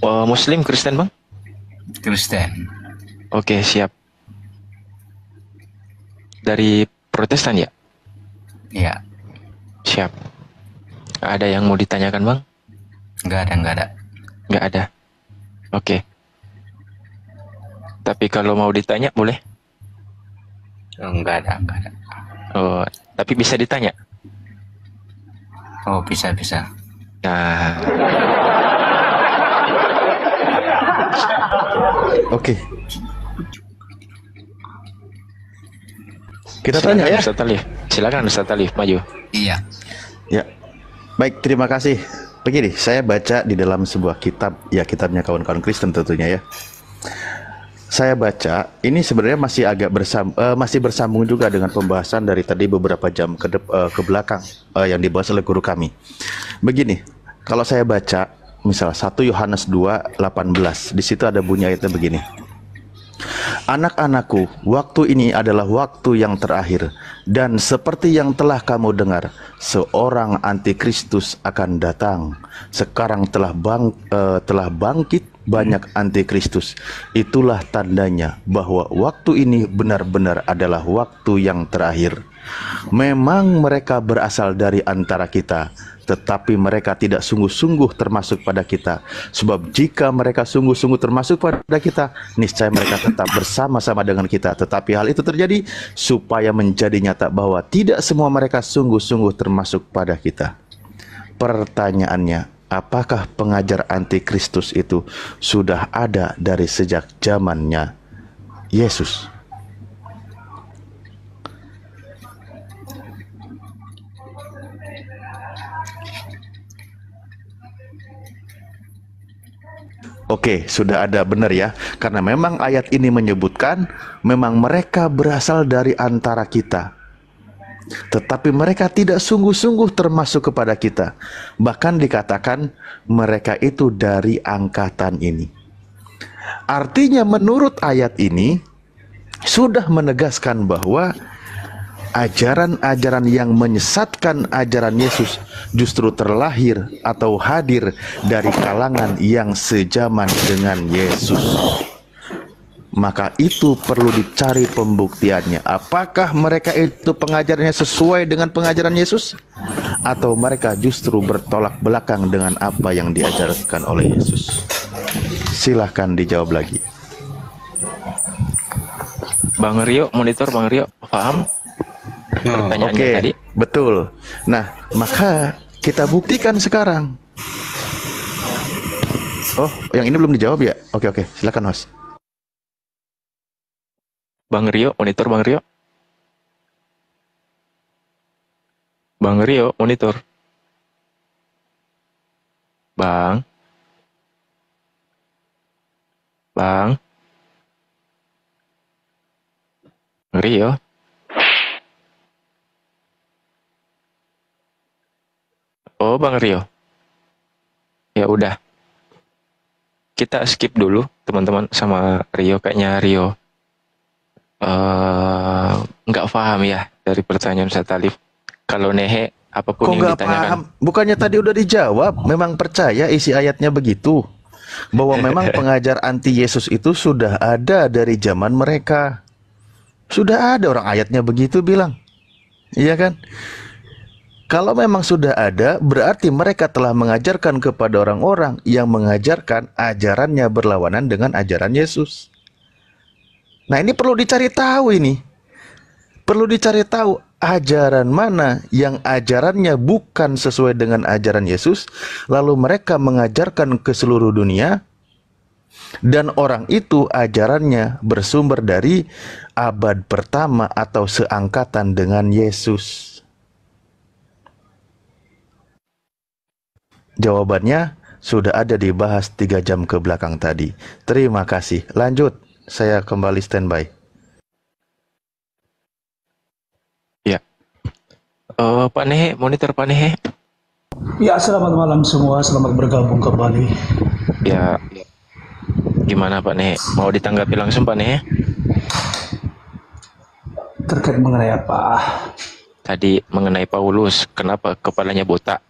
Muslim, Kristen bang? Kristen. Oke, siap. Dari Protestan ya? Iya. Siap. Ada yang mau ditanyakan bang? Nggak ada. Nggak ada. Oke. Tapi kalau mau ditanya boleh? Oh, nggak ada. Oh, tapi bisa ditanya. Oh, bisa. Nah, Oke. Kita tanya ya. Ustaz Alif. Silakan Ustaz Alif, maju. Iya. Ya. Baik, terima kasih. Begini, saya baca di dalam sebuah kitab, ya kitabnya kawan-kawan Kristen tentunya ya. Saya baca, ini sebenarnya masih bersambung juga dengan pembahasan dari tadi beberapa jam ke belakang yang dibahas oleh guru kami. Begini, kalau saya baca, misal 1 Yohanes 2:18, di situ ada bunyi ayatnya begini. Anak-anakku, waktu ini adalah waktu yang terakhir, dan seperti yang telah kamu dengar, seorang antikristus akan datang. Sekarang telah bangkit banyak antikristus. Itulah tandanya bahwa waktu ini benar-benar adalah waktu yang terakhir. Memang mereka berasal dari antara kita, tetapi mereka tidak sungguh-sungguh termasuk pada kita. Sebab jika mereka sungguh-sungguh termasuk pada kita, niscaya mereka tetap bersama-sama dengan kita. Tetapi hal itu terjadi supaya menjadi nyata bahwa tidak semua mereka sungguh-sungguh termasuk pada kita. Pertanyaannya, apakah pengajar antikristus itu sudah ada dari sejak zamannya Yesus? Oke, sudah ada, benar ya. Karena memang ayat ini menyebutkan memang mereka berasal dari antara kita, tetapi mereka tidak sungguh-sungguh termasuk kepada kita. Bahkan dikatakan mereka itu dari angkatan ini. Artinya menurut ayat ini sudah menegaskan bahwa ajaran-ajaran yang menyesatkan ajaran Yesus justru terlahir atau hadir dari kalangan yang sejaman dengan Yesus. Maka itu perlu dicari pembuktiannya. Apakah mereka itu pengajarannya sesuai dengan pengajaran Yesus, atau mereka justru bertolak belakang dengan apa yang diajarkan oleh Yesus? Silahkan dijawab lagi. Bang Rio, monitor Bang Rio, paham? Pertanyaannya Oke, tadi. betul. Nah, maka kita buktikan sekarang. Oh, yang ini belum dijawab ya? Oke, silakan host. Bang Rio, monitor Bang Rio. Bang Rio, monitor. Bang. Rio. Oh, Bang Rio. Ya udah. Kita skip dulu teman-teman sama Rio. Kayaknya Rio nggak paham ya dari pertanyaan Ustaz Alif. Kalau Nehe, apapun Kok yang nggak ditanyakan. paham? Bukannya tadi udah dijawab? Memang percaya isi ayatnya begitu, bahwa memang pengajar anti Yesus itu sudah ada dari zaman mereka. Sudah ada, orang ayatnya begitu bilang. Iya kan? Kalau memang sudah ada, berarti mereka telah mengajarkan kepada orang-orang yang mengajarkan ajarannya berlawanan dengan ajaran Yesus. Nah, ini perlu dicari tahu ini. Perlu dicari tahu ajaran mana yang ajarannya bukan sesuai dengan ajaran Yesus, lalu mereka mengajarkan ke seluruh dunia, dan orang itu ajarannya bersumber dari abad pertama atau seangkatan dengan Yesus. Jawabannya sudah ada dibahas 3 jam ke belakang tadi. Terima kasih. Lanjut, saya kembali standby. Ya. Pak Nehe, monitor Pak Nehe. Ya, selamat malam semua. Selamat bergabung kembali. Ya. Gimana Pak Nehe? Mau ditanggapi langsung Pak Nehe? Terkait mengenai apa? Tadi mengenai Paulus, kenapa kepalanya botak?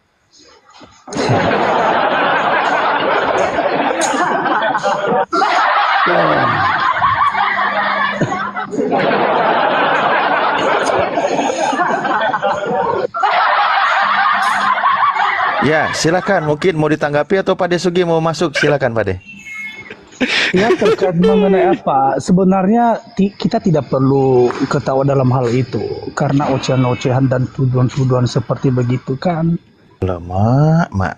Ya, silakan. Mungkin mau ditanggapi atau Pak Desugi mau masuk? Silakan Pak De. Ya, terkait mengenai apa? Sebenarnya kita tidak perlu ketawa dalam hal itu karena ocehan-ocehan dan tuduhan-tuduhan seperti begitu kan. Lama, Mak.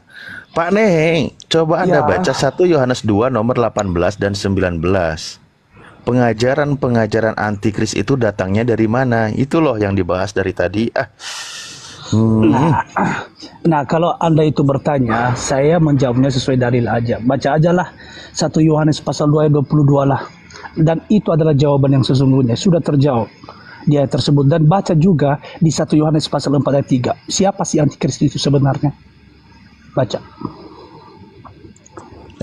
Pak Neng, coba Anda Ya. baca 1 Yohanes 2 nomor 18 dan 19. Pengajaran-pengajaran antikris itu datangnya dari mana? Itu loh yang dibahas dari tadi. Nah, kalau Anda itu bertanya, saya menjawabnya sesuai dalil aja. Baca aja lah 1 Yohanes pasal 2 ayat 22 lah. Dan itu adalah jawaban yang sesungguhnya. Sudah terjawab di ayat tersebut. Dan baca juga di 1 Yohanes pasal 4 ayat 3. Siapa sih antikristus itu sebenarnya? Baca.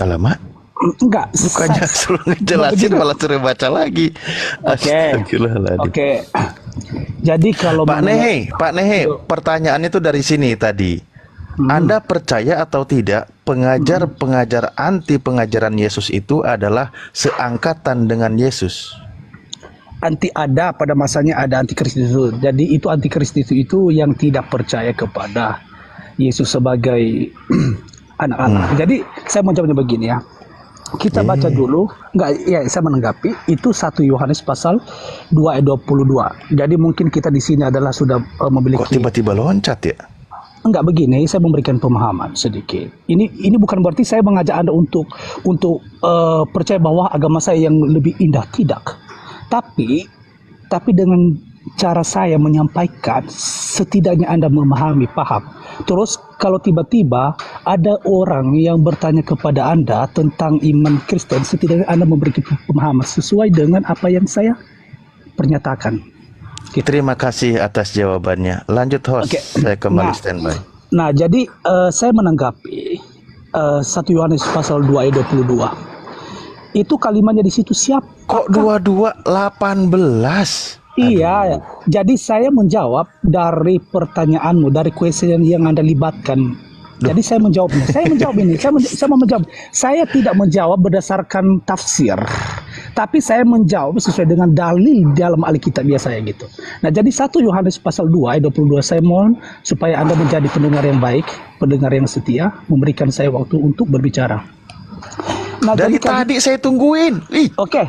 Alamak, Enggak. bukannya suruh ngejelasin malah suruh baca lagi. Oke. Astagfirullahaladzim. Oke. Jadi kalau Pak Nehe, pertanyaannya itu dari sini tadi. Anda percaya atau tidak pengajar-pengajar anti pengajaran Yesus itu adalah seangkatan dengan Yesus? ada pada masanya ada antikristus itu. Jadi itu antikristus itu yang tidak percaya kepada Yesus sebagai anak-anak. Jadi saya mau jawabnya begini ya. Kita baca dulu, saya menanggapi itu 1 Yohanes pasal 2 ayat 22. Jadi mungkin kita di sini adalah sudah memiliki. Kok tiba-tiba loncat ya? Enggak, begini, saya memberikan pemahaman sedikit. Ini bukan berarti saya mengajak Anda untuk percaya bahwa agama saya yang lebih indah, tidak. Tapi dengan cara saya menyampaikan, setidaknya Anda memahami, paham. Terus kalau tiba-tiba ada orang yang bertanya kepada Anda tentang iman Kristen, setidaknya Anda memberikan pemahaman sesuai dengan apa yang saya pernyatakan. Terima kasih atas jawabannya. Lanjut host, saya kembali standby. Nah, jadi saya menanggapi 1 Yohanes pasal 2 ayat 22. Itu kalimatnya di situ siapa? Kok 22 18? Iya, jadi saya menjawab dari pertanyaanmu, dari question yang Anda libatkan. Jadi saya menjawabnya. Saya menjawab ini. Saya mau menjawab. Saya tidak menjawab berdasarkan tafsir, tapi saya menjawab sesuai dengan dalil dalam Alkitab biasa gitu. Nah, jadi 1 Yohanes pasal 2 ayat 22, saya mohon supaya Anda menjadi pendengar yang baik, pendengar yang setia, memberikan saya waktu untuk berbicara. Nah, Dari tadi saya tungguin. Oke.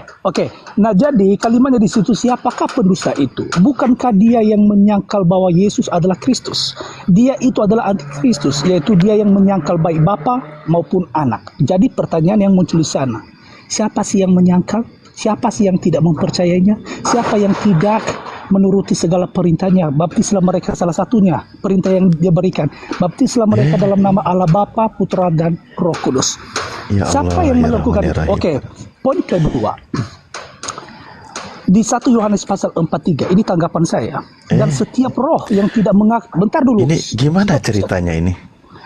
Nah, jadi kalimatnya di situ, siapakah pendusta itu? Bukankah dia yang menyangkal bahwa Yesus adalah Kristus? Dia itu adalah antikristus, yaitu dia yang menyangkal baik Bapa maupun Anak. Jadi pertanyaan yang muncul di sana, siapa sih yang menyangkal? Siapa sih yang tidak mempercayainya? Siapa yang tidak menuruti segala perintahnya? Baptislah mereka, salah satunya perintah yang dia berikan. Baptislah mereka dalam nama Allah Bapa, Putra, dan Roh Kudus. Ya Siapa Allah, yang ya melakukan Rahman, ya itu? Rahim. Oke, poin kedua. Di 1 Yohanes pasal 4:3, ini tanggapan saya. Dan setiap roh yang tidak bentar dulu. Ini gimana ceritanya ini?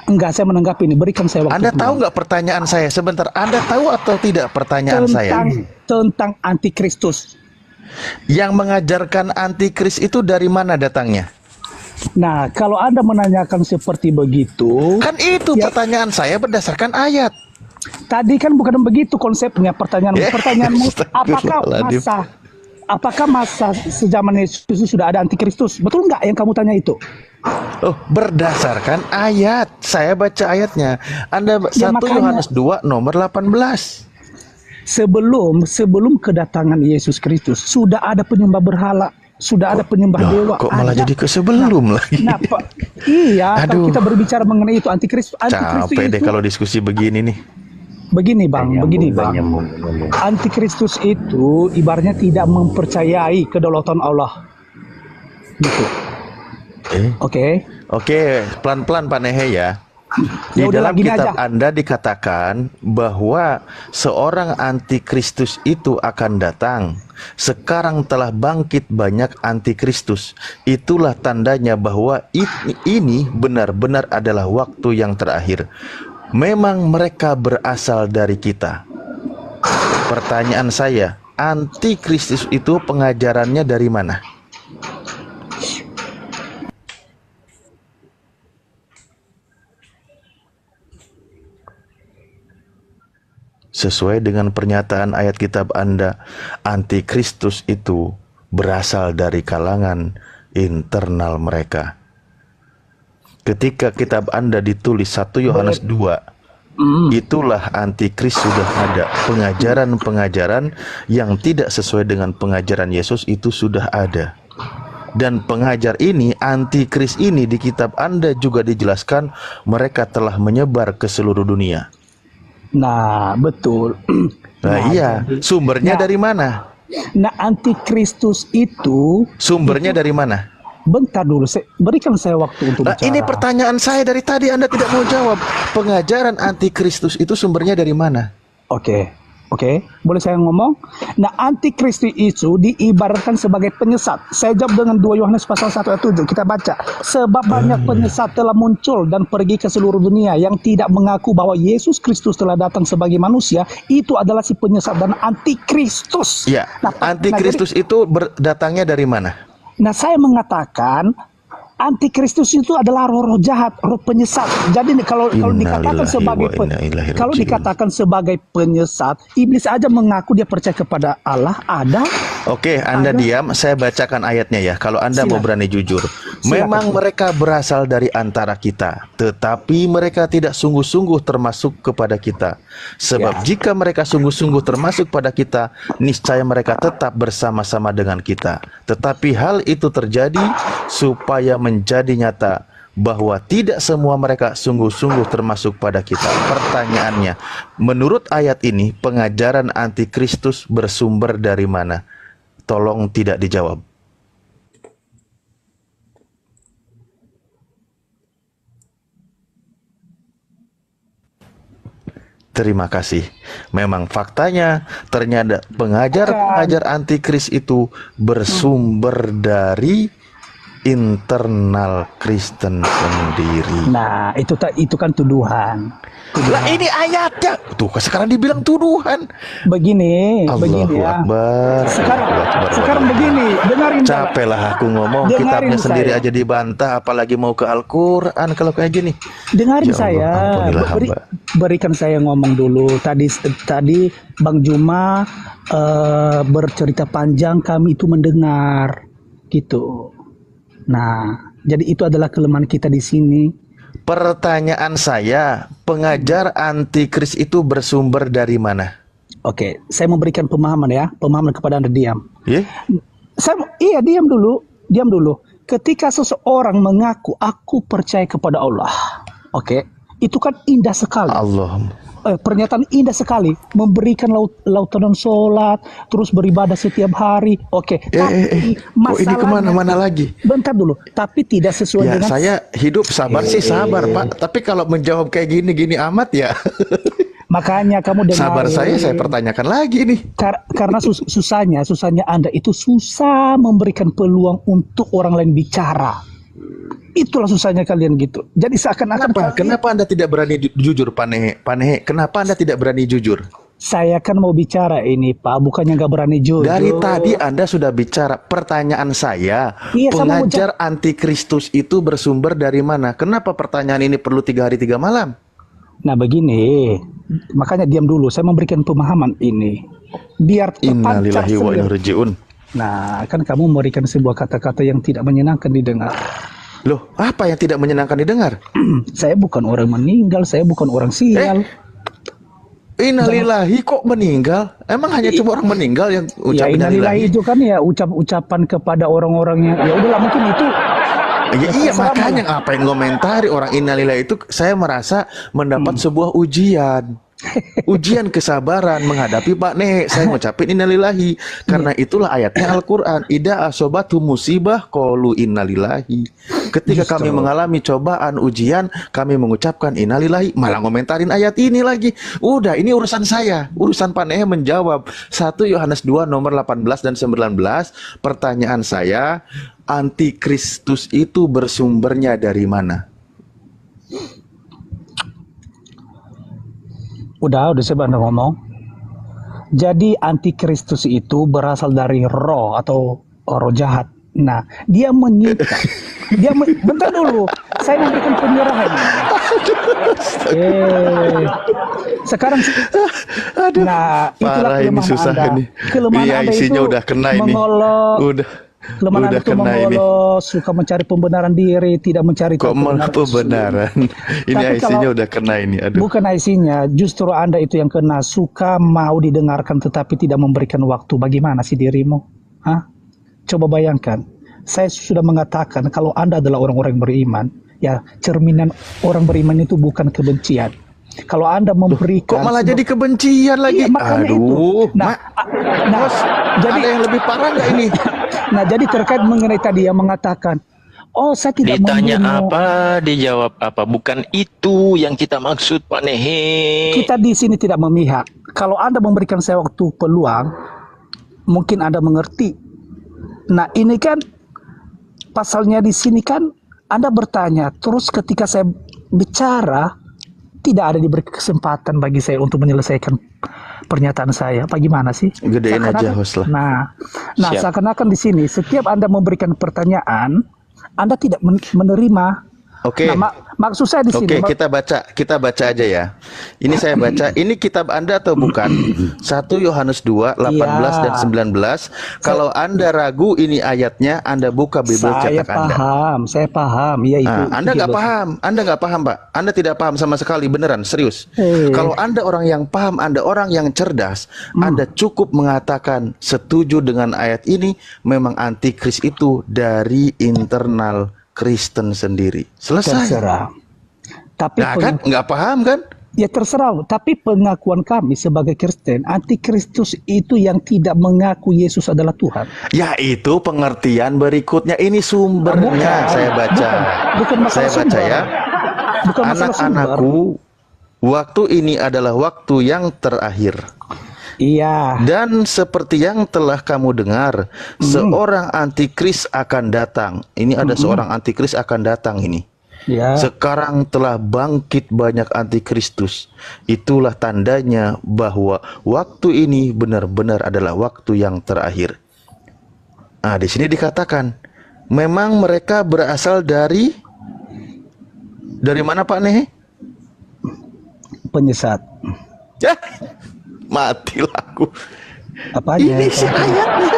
Enggak, saya menanggapi ini. Berikan saya waktu. Anda tahu nggak pertanyaan saya? Sebentar, Anda tahu atau tidak pertanyaan saya? Tentang antikristus. Yang mengajarkan antikris itu dari mana datangnya? Nah, kalau Anda menanyakan seperti begitu, Kan itu pertanyaan saya berdasarkan ayat. tadi kan bukan begitu konsepnya pertanyaanmu. Apakah masa sejaman Yesus itu sudah ada antikristus? Betul nggak yang kamu tanya itu? Oh, berdasarkan ayat. Saya baca ayatnya. Anda 1 makanya. Yohanes 2 nomor 18. Sebelum kedatangan Yesus Kristus sudah ada penyembah berhala, sudah ada penyembah dewa. Kok malah jadi ke sebelum lagi? Iya, Aduh. kalau kita berbicara mengenai itu antikristus Capek deh itu kalau diskusi begini nih. begini bang. Antikristus itu ibaratnya tidak mempercayai kedaulatan Allah. Gitu. Oke. Oke, pelan-pelan Pak Nehe ya. Di Ya udah, dalam gini kitab aja. Anda dikatakan bahwa seorang antikristus itu akan datang. Sekarang telah bangkit banyak antikristus. Itulah tandanya bahwa ini benar-benar adalah waktu yang terakhir. Memang mereka berasal dari kita. Pertanyaan saya, antikristus itu pengajarannya dari mana? Sesuai dengan pernyataan ayat kitab Anda, antikristus itu berasal dari kalangan internal mereka. Ketika kitab Anda ditulis 1 Yohanes 2, itulah antikris sudah ada. Pengajaran-pengajaran yang tidak sesuai dengan pengajaran Yesus itu sudah ada. Dan pengajar ini, antikris ini di kitab Anda juga dijelaskan mereka telah menyebar ke seluruh dunia. Nah, betul. Nah, iya, sumbernya dari mana? Nah, antikristus itu Sumbernya dari mana? bentar dulu, berikan saya waktu untuk Nah, bicara. ini pertanyaan saya dari tadi, Anda tidak mau jawab. Pengajaran antikristus itu sumbernya dari mana? Oke, boleh saya ngomong? Nah, antikristus itu diibaratkan sebagai penyesat. Saya jawab dengan 2 Yohanes pasal 1 ayat 7. Kita baca. Sebab banyak penyesat telah muncul dan pergi ke seluruh dunia yang tidak mengaku bahwa Yesus Kristus telah datang sebagai manusia. Itu adalah si penyesat dan antikristus. Ya, Nah, antikristus itu datangnya dari mana? Nah, saya mengatakan antikristus itu adalah roh-roh jahat, roh penyesat. Jadi kalau dikatakan sebagai dikatakan sebagai penyesat, iblis aja mengaku dia percaya kepada Allah. Ada. Oke, Anda diam, saya bacakan ayatnya ya. Kalau Anda mau berani jujur. Memang mereka berasal dari antara kita, tetapi mereka tidak sungguh-sungguh termasuk kepada kita. Sebab jika mereka sungguh-sungguh termasuk pada kita, niscaya mereka tetap bersama-sama dengan kita. Tetapi hal itu terjadi supaya menjadi nyata bahwa tidak semua mereka sungguh-sungguh termasuk pada kita. Pertanyaannya, menurut ayat ini, pengajaran antikristus bersumber dari mana? Tolong tidak dijawab. Terima kasih. Memang faktanya ternyata pengajar-pengajar antikris itu bersumber dari internal Kristen sendiri. Nah, itu kan tuduhan. Lah ini ayatnya. Tuh, sekarang dibilang tuduhan. Begini Allahu ya. Akbar. Sekarang begini, dengarin. Capek lah aku ngomong, Dengarin kitabnya sendiri saya. aja dibantah, apalagi mau ke Al-Quran kalau kayak gini. Dengarin Ya Allah, saya. ampunilah hamba. Berikan saya ngomong dulu. Tadi Bang Juma bercerita panjang, kami itu mendengar gitu. Nah, jadi itu adalah kelemahan kita di sini. Pertanyaan saya, pengajar antikris itu bersumber dari mana? Oke, saya memberikan pemahaman kepada Anda. Diam. Diam dulu. Ketika seseorang mengaku aku percaya kepada Allah, oke, itu kan indah sekali. Allah. Pernyataan indah sekali, memberikan lautan sholat, terus beribadah setiap hari. Oke, tapi kok ini kemana-mana lagi? Bentar dulu, tapi tidak sesuai dengan. Saya hidup sabar sih sabar Pak, tapi kalau menjawab kayak gini amat ya. Makanya kamu dengar. Sabar saya pertanyakan lagi nih. Karena susahnya Anda itu susah memberikan peluang untuk orang lain bicara. Itulah susahnya kalian gitu. Jadi seakan-akan Kenapa Anda tidak berani jujur, Panehe? Kenapa Anda tidak berani jujur? Saya kan mau bicara ini, Pak. Bukannya nggak berani jujur. Dari tadi Anda sudah bicara. Pertanyaan saya, pengajar antikristus itu bersumber dari mana? Kenapa pertanyaan ini perlu 3 hari 3 malam? Nah begini, makanya diam dulu. Saya memberikan pemahaman ini, biar terpancar. Innalillahi wa inna ilaihi raji'un. Nah, kan kamu memberikan sebuah kata-kata yang tidak menyenangkan didengar. Loh, apa yang tidak menyenangkan didengar? Saya bukan orang meninggal, saya bukan orang sial. Innalillahi kok meninggal? Emang hanya cuma orang meninggal yang ucap innalillahi itu kan ya ucapan kepada orang-orang yang ya udahlah mungkin itu. Iya makanya ngapain komentari orang innalillahi itu, saya merasa mendapat sebuah ujian. Ujian kesabaran menghadapi Pak Nek. Saya ngucapin innalillahi karena itulah ayatnya Al-Qur'an. Ida asobatu musibah qalu innalillahi. Ketika kami mengalami cobaan, ujian, kami mengucapkan innalillahi. Malah ngomentarin ayat ini lagi. Udah, ini urusan saya. Urusan Pak Nek menjawab. 1 Yohanes 2 nomor 18 dan 19. Pertanyaan saya, antikristus itu bersumbernya dari mana? Udah saya banyak ngomong. Jadi antikristus itu berasal dari roh atau roh jahat. Nah, dia menyita. Bentar dulu, saya memberikan penyerahan. Sekarang, nah itulah Parah ini, kelemahan susah Anda. ini. Kelemahan Iya, Anda isinya itu udah kena ini. mengolok. Kelemahan Udah Anda itu kena ini. mengolok, suka mencari pembenaran diri, tidak mencari Kok tahu kebenaran Yesus. pembenaran? Ini Tapi IC-nya kalau udah kena ini. Aduh. bukan IC-nya, justru Anda itu yang kena, suka mau didengarkan tetapi tidak memberikan waktu. Bagaimana sih dirimu? Hah? Coba bayangkan, saya sudah mengatakan kalau Anda adalah orang-orang beriman, ya cerminan orang beriman itu bukan kebencian. Kalau Anda memberikan, Kok malah jadi kebencian lagi? Iya, makanya itu. Aduh, Nah, Bos, jadi ada yang lebih parah nggak ini? nah jadi terkait mengenai tadi yang mengatakan, oh saya tidak Ditanya membunuh. apa, dijawab apa. Bukan itu yang kita maksud, Pak Nehe. Kita di sini tidak memihak. Kalau Anda memberikan saya waktu peluang, mungkin Anda mengerti. Nah, ini kan pasalnya di sini kan Anda bertanya, terus ketika saya bicara tidak ada diberi kesempatan bagi saya untuk menyelesaikan pernyataan saya. Bagaimana sih? Gedein aja Seakan-akan- host lah. Nah, Siap. seakan-akan di sini setiap Anda memberikan pertanyaan, Anda tidak menerima. Oke. Nah, maksud saya di sini. Oke, kita baca aja ya. Ini saya baca. Ini kitab Anda atau bukan? 1 Yohanes 2, 18 Iya. dan 19. Kalau Anda ragu ini ayatnya, Anda buka Bible Saya cetak Anda. saya paham. Ya itu. Anda nggak paham, Pak. Anda tidak paham sama sekali, beneran, serius. Kalau Anda orang yang paham, Anda orang yang cerdas, Anda cukup mengatakan setuju dengan ayat ini. Memang antikris itu dari internal Kristen sendiri. Selesai. Terserah. Tapi Nah kan, nggak paham kan? ya terserah. Tapi pengakuan kami sebagai Kristen, antikristus itu yang tidak mengaku Yesus adalah Tuhan. Ya itu pengertian berikutnya. Ini sumbernya saya baca. Bukan masalah Saya baca sumber. ya. Bukan masalah sumber. Anak-anakku, waktu ini adalah waktu yang terakhir. Iya. Dan seperti yang telah kamu dengar, seorang antikris akan datang. Ini ada seorang antikris akan datang ini. Ya. Sekarang telah bangkit banyak antikristus. Itulah tandanya bahwa waktu ini benar-benar adalah waktu yang terakhir. Nah, di sini dikatakan, memang mereka berasal dari mana, Pak Nehe? Penyesat. Ya, matilah aku. Apanya? Ini si ayatnya.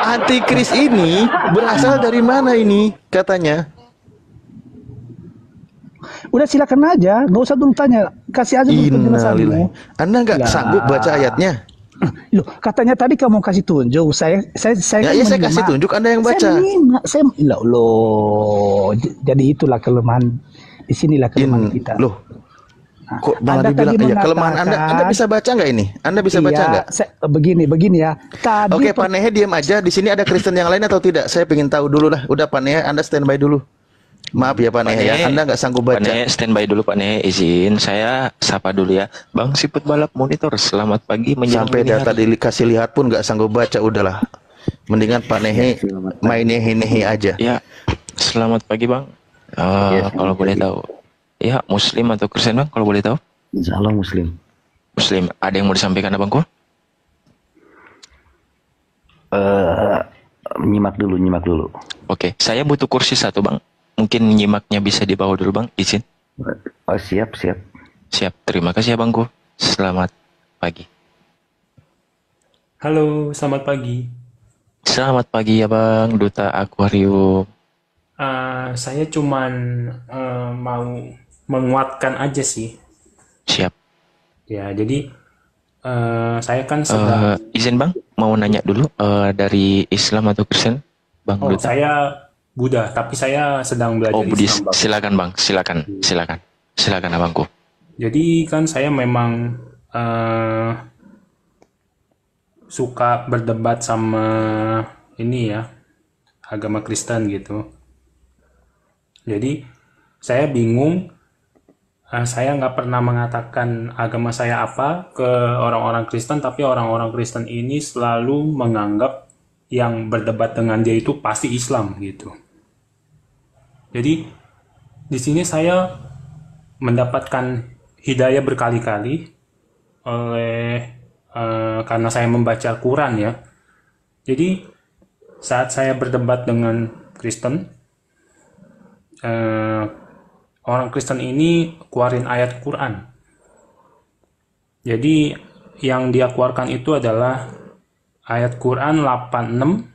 Antikris ini berasal dari mana ini katanya? Udah silakan aja, nggak usah dulu tanya, kasih aja dulu penjelasanmu. Innalillahi. Anda nggak Ya. sanggup baca ayatnya? Loh, katanya tadi kamu kasih tunjuk, saya Ya, kan saya menyimak. kasih tunjuk, Anda yang baca. Saya menyimak, loh, jadi itulah kelemahan. Disinilah kelemahan kita. Loh, kok malah Anda dibilang tadi ya kelemahan Anda? mengatakan- Anda bisa baca nggak ini? Anda bisa baca nggak? Begini ya. Tadi Oke, Pak Nehe diam aja. Di sini ada Kristen yang lain atau tidak? Saya pengen tahu dulu lah. Udah, Pak Nehe, Anda standby dulu. Maaf ya, Pak Nehe ya. Anda nggak sanggup Pak baca. Nehe, standby dulu Pak Nehe, izin saya sapa dulu ya. Bang Siput Balap Monitor, selamat pagi menjelang Sampai dini data hari. dikasih lihat pun nggak sanggup baca. Udahlah. Mendingan Pak Nehe main nehe-nehe aja. Ya, selamat pagi Bang. Kalau boleh tahu, ya Muslim atau Kristen Bang? Kalau boleh tahu? Insya Allah Muslim. Muslim. Ada yang mau disampaikan Abangku? Nyimak dulu. Oke, saya butuh kursi satu Bang. Mungkin nyimaknya bisa dibawa dulu Bang, izin. Oh, siap. Siap, terima kasih Abangku. Selamat pagi. Halo, selamat pagi. Selamat pagi ya Bang, Duta Akuarium. Saya cuman mau menguatkan aja sih. Siap. Ya, jadi saya kan sedang... Izin Bang, mau nanya dulu dari Islam atau Kristen? Bang Oh, Duta. saya Buddha, tapi saya sedang belajar Oh, Buddhis. Islam, Bang. Silakan Bang, silakan Abangku. Jadi kan saya memang suka berdebat sama ini ya, agama Kristen gitu. Jadi saya bingung, saya nggak pernah mengatakan agama saya apa ke orang-orang Kristen, tapi orang-orang Kristen ini selalu menganggap yang berdebat dengan dia itu pasti Islam gitu. Jadi di sini saya mendapatkan hidayah berkali-kali oleh karena saya membaca Quran ya. Jadi saat saya berdebat dengan Kristen, orang Kristen ini keluarin ayat Quran. Jadi yang dia keluarkan itu adalah ayat Quran 86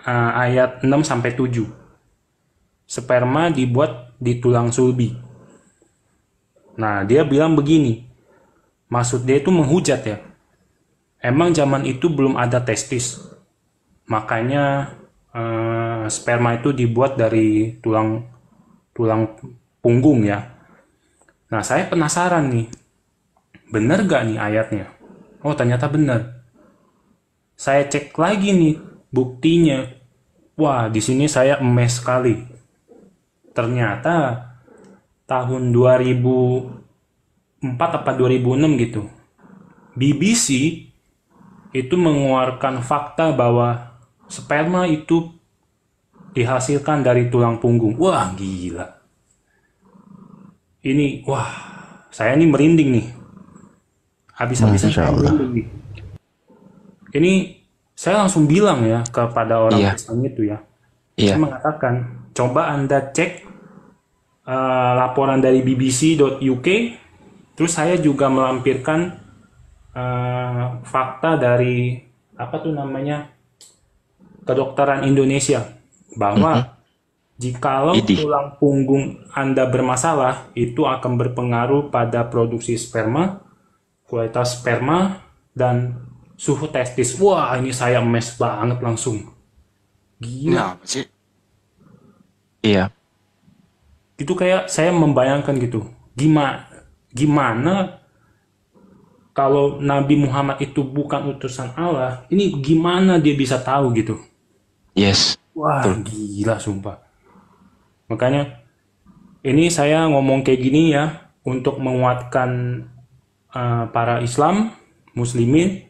ayat 6 sampai 7. Sperma dibuat di tulang sulbi. Nah, dia bilang begini. Maksud dia itu menghujat ya. Emang zaman itu belum ada testis. Makanya sperma itu dibuat dari tulang punggung ya. Nah, saya penasaran nih. Bener gak nih ayatnya? Oh, ternyata bener. Saya cek lagi nih buktinya. Wah, di sini saya emes sekali. Ternyata tahun 2004 apa 2006 gitu. BBC itu mengeluarkan fakta bahwa sperma itu dihasilkan dari tulang punggung. Wah, gila. Ini, wah, saya ini merinding nih. Habis-habisan Masya saya Allah. merinding nih. Ini saya langsung bilang ya kepada orang Iya. Kristen itu ya. Iya. Saya mengatakan, coba Anda cek laporan dari bbc.uk, terus saya juga melampirkan fakta dari apa tuh namanya kedokteran Indonesia bahwa jikalau Idi. tulang punggung Anda bermasalah, itu akan berpengaruh pada produksi sperma, kualitas sperma, dan suhu testis. Wah, ini saya emes banget langsung. Gila. Apa sih? Iya. Itu kayak saya membayangkan gitu. Gimana kalau Nabi Muhammad itu bukan utusan Allah, ini gimana dia bisa tahu gitu? Yes. Wah, gila sumpah. Makanya ini saya ngomong kayak gini ya untuk menguatkan para Islam, Muslimin.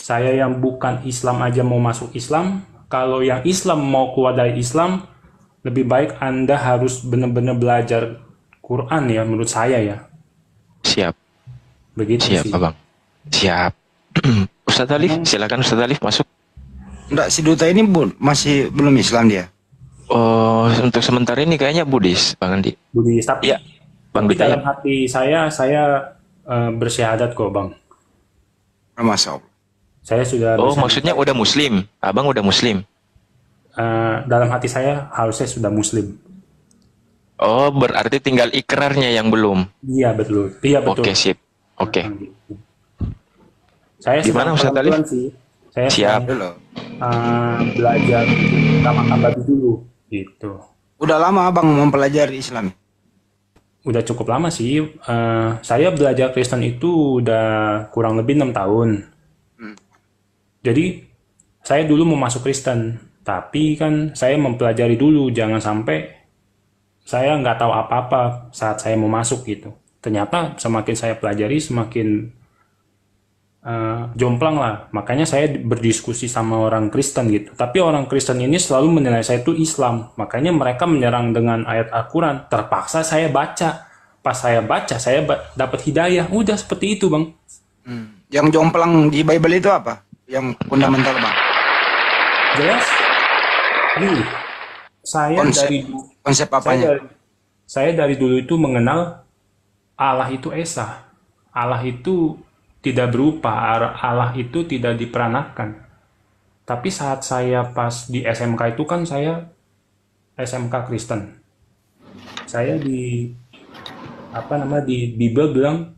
Saya yang bukan Islam aja mau masuk Islam. Kalau yang Islam mau keluar dari Islam, lebih baik Anda harus benar-benar belajar Quran ya, menurut saya ya. Siap. Begitu Siap, sih. Abang. Siap. Ustadz Alif, silakan Ustadz Alif masuk. Enggak, si Duta ini masih belum Islam dia. Oh, untuk sementara ini kayaknya Buddhis, Bang Andi. Buddhis, tapi, Iya, Bang tapi Duta dalam ya. hati saya bersyahadat kok, Bang. Masya Allah. Saya sudah Oh, bersyahadat. maksudnya udah Muslim. Abang udah Muslim. Dalam hati saya harusnya sudah Muslim. Oh, berarti tinggal ikrarnya yang belum. Iya betul. Iya betul. Oke, sip. Oke. Saya Gimana, sedang Ustadz Alif? pelan-pelan sih. Saya Siap. sedang, Dulu. belajar makan babi dulu gitu. Udah lama abang mempelajari Islam. Udah cukup lama sih. Saya belajar Kristen itu udah kurang lebih 6 tahun. Jadi saya dulu mau masuk Kristen, tapi kan saya mempelajari dulu, jangan sampai saya nggak tahu apa-apa saat saya mau masuk gitu. Ternyata semakin saya pelajari semakin jomplang lah. Makanya saya berdiskusi sama orang Kristen gitu. Tapi orang Kristen ini selalu menilai saya itu Islam. Makanya mereka menyerang dengan ayat Al-Quran. Terpaksa saya baca. Pas saya baca, saya dapat hidayah. Udah seperti itu, Bang. Yang jomplang di Bible itu apa? Yang fundamental bang. Jelas? Gini, saya Konsep apanya? saya dari dulu itu mengenal Allah itu Esa. Allah itu tidak berupa, Allah itu tidak diperanakan. Tapi saat saya pas di SMK itu kan saya SMK Kristen. Saya di Bible bilang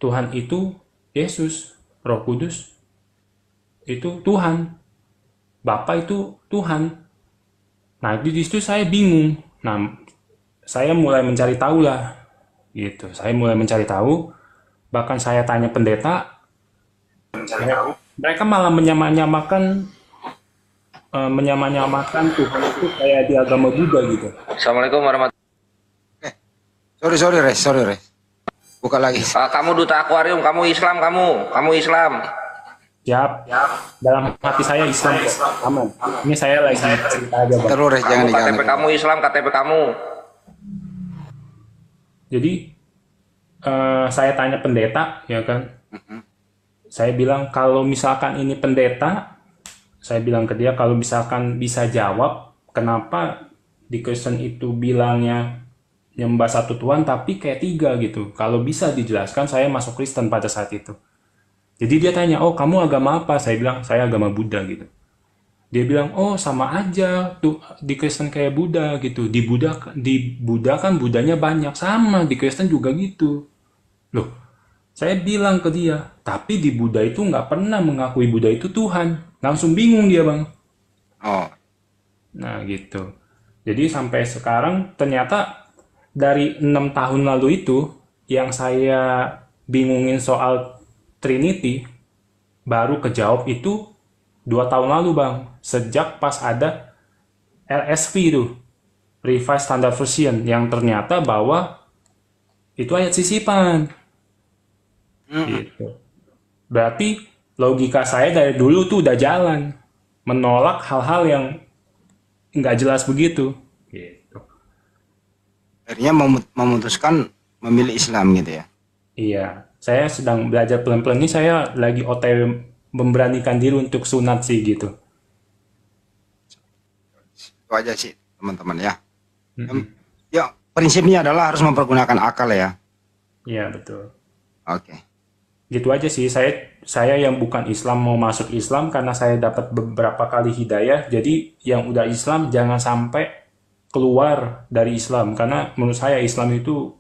Tuhan itu Yesus, Roh Kudus itu Tuhan, Bapa itu Tuhan. Nah di situ saya bingung. Nah saya mulai mencari tahu lah, gitu. Saya mulai mencari tahu. Bahkan saya tanya pendeta, mereka malah menyamakan Tuhan itu kayak di agama Buddha gitu. Assalamualaikum warahmatullahi Sorry res. Buka lagi. Kamu duta akuarium, kamu Islam. Siap. Dalam hati saya Islam kok. Aman. Ini saya lagi cerita aja, Bang. Terus res jangan KTP diganti. kamu Islam, KTP kamu. Jadi saya tanya pendeta, ya kan. Saya bilang kalau misalkan ini pendeta, saya bilang ke dia kalau misalkan bisa jawab kenapa di Kristen itu bilangnya nyembah satu Tuhan tapi kayak tiga gitu. Kalau bisa dijelaskan, saya masuk Kristen pada saat itu. Jadi dia tanya, oh kamu agama apa? Saya bilang saya agama Buddha gitu. Dia bilang, oh sama aja tuh di Kristen kayak Buddha gitu. Di Buddha kan Budanya banyak, sama di Kristen juga gitu. Loh, saya bilang ke dia, tapi di Buddha itu nggak pernah mengakui Buddha itu Tuhan. Langsung bingung dia, Bang. Oh, Nah, gitu. Jadi sampai sekarang ternyata dari 6 tahun lalu itu yang saya bingungin soal Trinity baru kejawab itu 2 tahun lalu, Bang. Sejak pas ada LSV itu, Revised Standard Version, yang ternyata bahwa itu ayat sisipan. Gitu. Berarti logika saya dari dulu tuh udah jalan menolak hal-hal yang nggak jelas begitu. Gitu. akhirnya memutuskan memilih Islam gitu ya. Iya, saya sedang belajar pelan-pelan ini. Saya lagi OTW memberanikan diri untuk sunat sih gitu. Itu aja sih teman-teman ya. Mm-mm. Ya, prinsipnya adalah harus mempergunakan akal ya. Iya betul. Oke. Gitu aja sih. Saya yang bukan Islam mau masuk Islam karena saya dapat beberapa kali hidayah. Jadi yang udah Islam jangan sampai keluar dari Islam, karena menurut saya Islam itu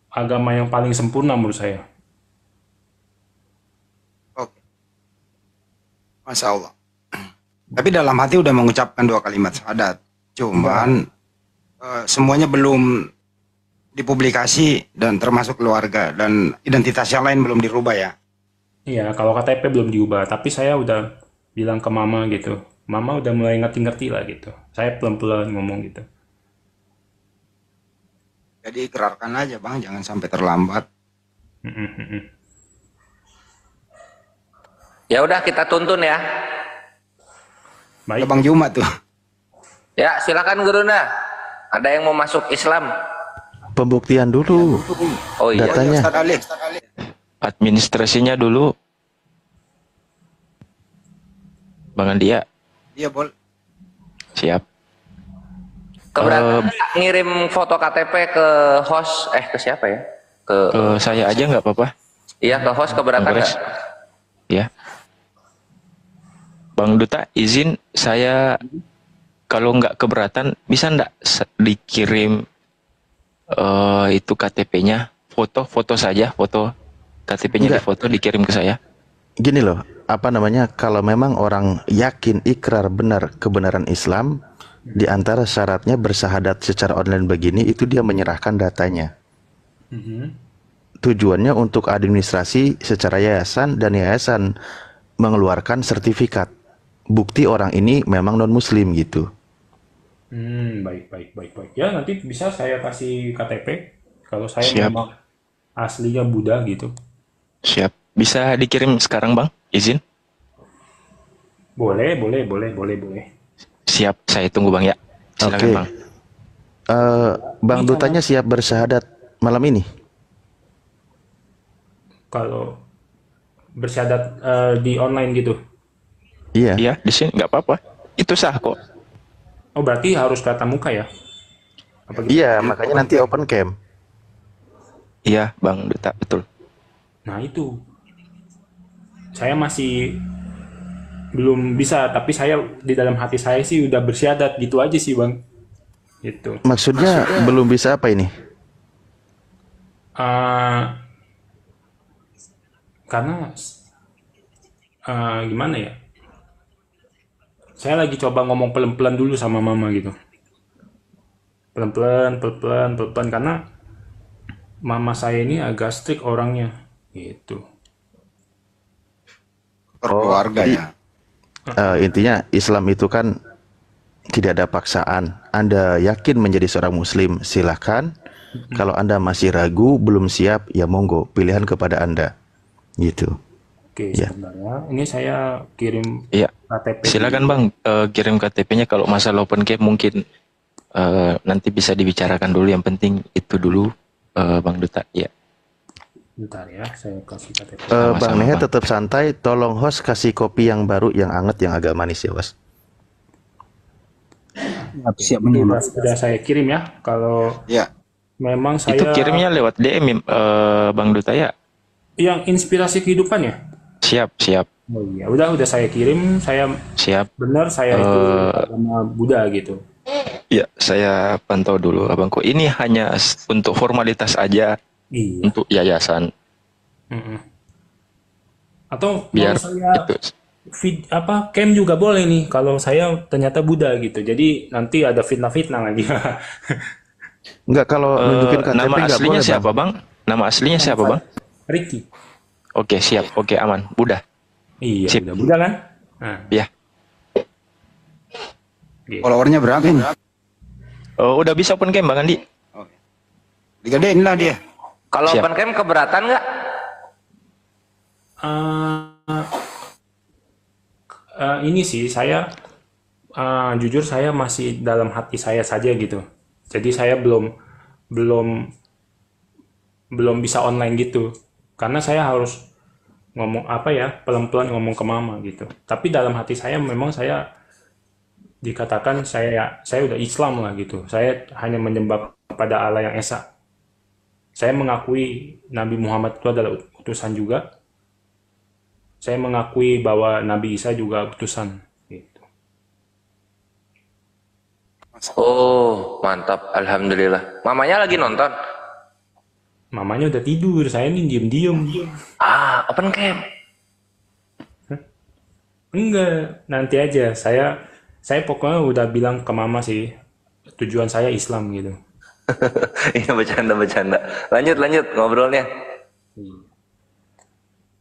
agama yang paling sempurna menurut saya. Oke. Masya Allah. Tapi dalam hati udah mengucapkan 2 kalimat syahadat. Cuman semuanya belum dipublikasi dan termasuk keluarga dan identitas yang lain belum dirubah ya. Iya, kalau KTP belum diubah, tapi saya udah bilang ke mama gitu. Mama udah mulai ngerti-ngerti lah gitu. Saya pelan-pelan ngomong gitu. Jadi ikrarkan aja Bang, jangan sampai terlambat. Ya udah kita tuntun ya. Ya Baik. Bang Jumat tuh. Ya silakan Guruna. Ada yang mau masuk Islam? Pembuktian dulu Oh iya. datanya. Ustaz Ali. Administrasinya dulu, Bang Andia. Iya boleh. Siap. Keberatan nggak ngirim foto KTP ke host? Ke siapa ya? Ke Saya aja nggak apa-apa, iya ke host keberatan Bang nggak? Kores. Ya. Bang Duta, izin saya kalau nggak keberatan bisa nggak dikirim itu KTP-nya, foto saja, foto KTP-nya Enggak. difoto dikirim ke saya. Gini loh, apa namanya, kalau memang orang yakin ikrar benar kebenaran Islam, di antara syaratnya bersahadat secara online begini, itu dia menyerahkan datanya. Tujuannya untuk administrasi secara yayasan, dan yayasan mengeluarkan sertifikat bukti orang ini memang non muslim gitu. Baik. Ya nanti bisa saya kasih KTP kalau saya Siap. memang aslinya Buddha gitu. Siap. Bisa dikirim sekarang, Bang? Izin? Boleh. Siap, saya tunggu, Bang ya. Silakan, Oke. Bang. Bang Ini Dutanya siap bersyahadat malam ini? Kalau bersyahadat di online gitu. Iya. Iya, di sini nggak apa-apa. Itu sah kok. Oh berarti harus tatap muka ya? Apa gitu? Iya, makanya nanti open cam. Iya, Bang Duta, betul. Nah itu saya masih belum bisa, tapi saya di dalam hati saya sih udah bersyahadat gitu aja sih Bang. Gitu. Maksudnya belum bisa apa ini? Karena gimana ya? Saya lagi coba ngomong pelan-pelan dulu sama mama gitu. Pelan-pelan karena mama saya ini agak strict orangnya gitu. Keluarga jadi, ya. Intinya Islam itu kan tidak ada paksaan. Anda yakin menjadi seorang muslim, silahkan. Kalau Anda masih ragu, belum siap, ya monggo, pilihan kepada Anda. Gitu. Oke, Ya. sebenarnya ini saya kirim Iya. KTP. Silakan, Bang, kirim KTP-nya. Kalau masalah open cam mungkin nanti bisa dibicarakan dulu. Yang penting itu dulu, Bang Duta. Ya. Bentar ya, saya kasih KTP. Bang Sama-sama, Nehe Bang. tetap santai. Tolong host kasih kopi yang baru, yang anget, yang agak manis ya, Bos. Siap Itu menyimak. sudah saya kirim ya. Kalau Ya, memang saya Itu kirimnya lewat DM, Bang Duta ya? yang inspirasi kehidupan ya. Siap, siap, Oh iya, udah saya kirim. Saya siap. benar saya itu agama Buddha gitu. Ya, saya pantau dulu, Abangku. Ini hanya untuk formalitas aja, Iya. untuk yayasan. Mm-mm. Atau Biar mau saya itu. camp juga boleh nih kalau saya ternyata Buddha gitu. Jadi nanti ada fitnah-fitnah lagi. Enggak, kalau nunjukin KTP Nama enggak aslinya boleh, siapa, Bang. Bang? Nama aslinya siapa, Bang? Ricky. Oke, siap. Oke, aman. Buddha. Iya, Sip. udah Buddha kan? Nah, Ya. gitu. followernya berapa ini? Udah bisa open camp, Bang Andi? Digadein lah dia. Kalau Siap. open camp keberatan nggak? Ini sih saya jujur saya masih dalam hati saya saja gitu. Jadi saya belum bisa online gitu. Karena saya harus ngomong pelan-pelan ngomong ke mama gitu. Tapi dalam hati saya memang saya dikatakan saya udah Islam lah gitu. Saya hanya menyembah kepada Allah yang Esa. Saya mengakui Nabi Muhammad itu adalah utusan juga. Saya mengakui bahwa Nabi Isa juga utusan. Gitu. Oh, mantap. Alhamdulillah. Mamanya lagi nonton. Mamanya udah tidur, saya ini diem-diem. Open camp. Enggak, nanti aja. Saya pokoknya udah bilang ke mama sih, tujuan saya Islam gitu. Iya, bercanda. Lanjut ngobrolnya.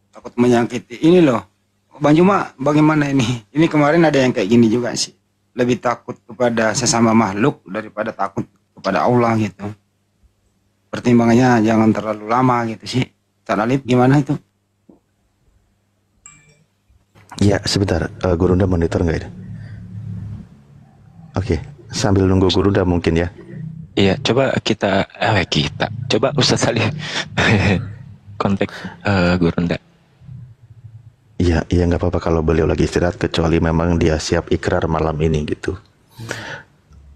Takut menyakiti. Ini loh, Bang Juma, bagaimana ini? Ini kemarin ada yang kayak gini juga sih. Lebih takut kepada sesama makhluk daripada takut kepada Allah gitu. Pertimbangannya jangan terlalu lama gitu sih. Ustaz Alif gimana itu? Ya, sebentar. Gurunda monitor nggak ini? Oke, sambil nunggu Gurunda mungkin ya. Iya, coba kita. Coba Ustaz Salih kontak Gurunda. Iya, nggak apa-apa kalau beliau lagi istirahat, kecuali memang dia siap ikrar malam ini gitu.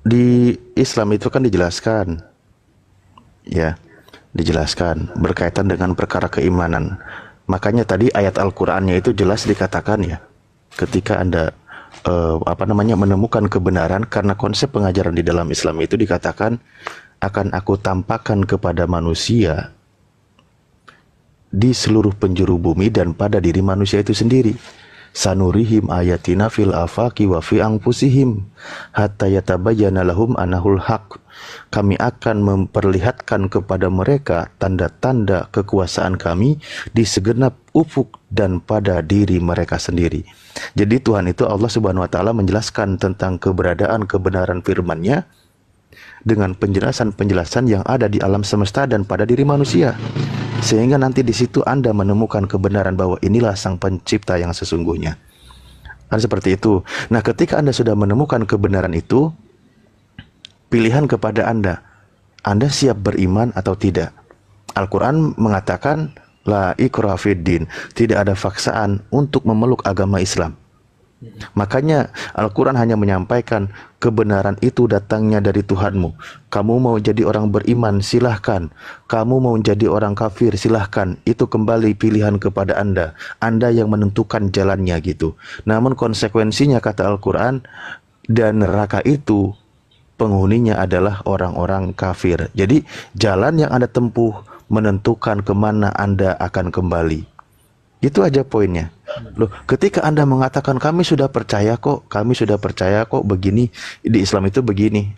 Di Islam itu kan dijelaskan, ya, dijelaskan berkaitan dengan perkara keimanan. Makanya tadi ayat Al-Qur'annya itu jelas dikatakan ya, ketika Anda menemukan kebenaran, karena konsep pengajaran di dalam Islam itu dikatakan akan aku tampakkan kepada manusia di seluruh penjuru bumi dan pada diri manusia itu sendiri. Sanurihim ayatina fil afaqi wa fi anfusihim hatta yatabayyana lahum anahul haq. Kami akan memperlihatkan kepada mereka tanda-tanda kekuasaan kami di segenap ufuk dan pada diri mereka sendiri. Jadi Tuhan itu, Allah Subhanahu wa taala, menjelaskan tentang keberadaan kebenaran firman-Nya dengan penjelasan-penjelasan yang ada di alam semesta dan pada diri manusia. Sehingga nanti di situ Anda menemukan kebenaran bahwa inilah Sang Pencipta yang sesungguhnya. Kan seperti itu. Nah, ketika Anda sudah menemukan kebenaran itu, pilihan kepada Anda. Anda siap beriman atau tidak? Al-Quran mengatakan la ikraha fiddin, tidak ada paksaan untuk memeluk agama Islam. Makanya Al-Quran hanya menyampaikan kebenaran itu datangnya dari Tuhanmu. Kamu mau jadi orang beriman, silahkan. Kamu mau jadi orang kafir, silahkan. Itu kembali pilihan kepada Anda. Anda yang menentukan jalannya gitu. Namun konsekuensinya, kata Al-Quran, dan neraka itu penghuninya adalah orang-orang kafir. Jadi jalan yang Anda tempuh menentukan kemana Anda akan kembali. Itu aja poinnya. Loh, ketika Anda mengatakan kami sudah percaya kok begini, di Islam itu begini.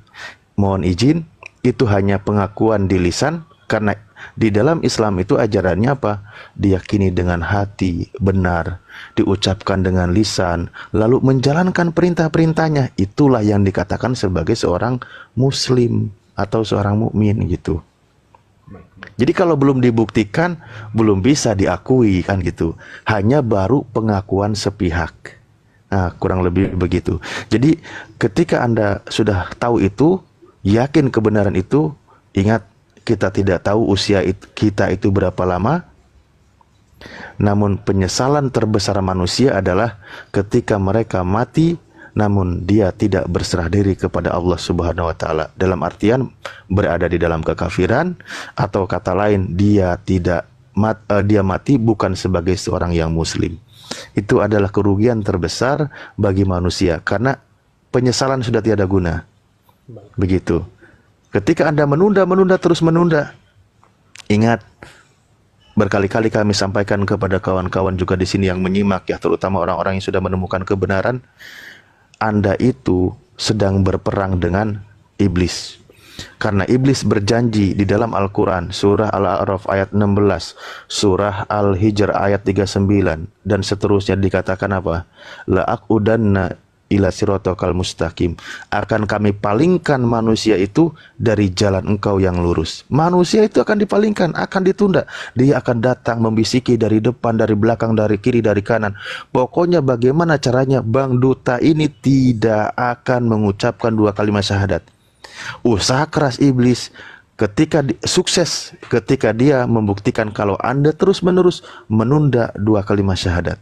Mohon izin, itu hanya pengakuan di lisan, karena di dalam Islam itu ajarannya apa? Diyakini dengan hati, benar, diucapkan dengan lisan, lalu menjalankan perintah-perintahnya. Itulah yang dikatakan sebagai seorang muslim atau seorang mukmin gitu. Jadi kalau belum dibuktikan, belum bisa diakui kan gitu. Hanya baru pengakuan sepihak. Nah, kurang lebih begitu. Jadi ketika Anda sudah tahu itu, yakin kebenaran itu, ingat kita tidak tahu usia kita itu berapa lama, Namun penyesalan terbesar manusia adalah ketika mereka mati namun dia tidak berserah diri kepada Allah Subhanahu wa taala. Dalam artian berada di dalam kekafiran, atau kata lain dia mati bukan sebagai seorang yang muslim. Itu adalah kerugian terbesar bagi manusia karena penyesalan sudah tiada guna. Begitu. Ketika Anda menunda terus menunda, ingat, berkali-kali kami sampaikan kepada kawan-kawan juga di sini yang menyimak ya, terutama orang-orang yang sudah menemukan kebenaran, Anda itu sedang berperang dengan iblis. Karena iblis berjanji di dalam Al-Quran, surah Al-A'raf ayat 16, surah Al-Hijr ayat 39, dan seterusnya dikatakan apa? La'aqudanna ila siratal mustaqim. Akan kami palingkan manusia itu dari jalan engkau yang lurus. Manusia itu akan dipalingkan, akan ditunda. Dia akan datang membisiki dari depan, dari belakang, dari kiri, dari kanan. Pokoknya bagaimana caranya Bang Duta ini tidak akan mengucapkan 2 kalimat syahadat. Usaha keras iblis sukses ketika dia membuktikan kalau Anda terus-menerus menunda 2 kalimat syahadat.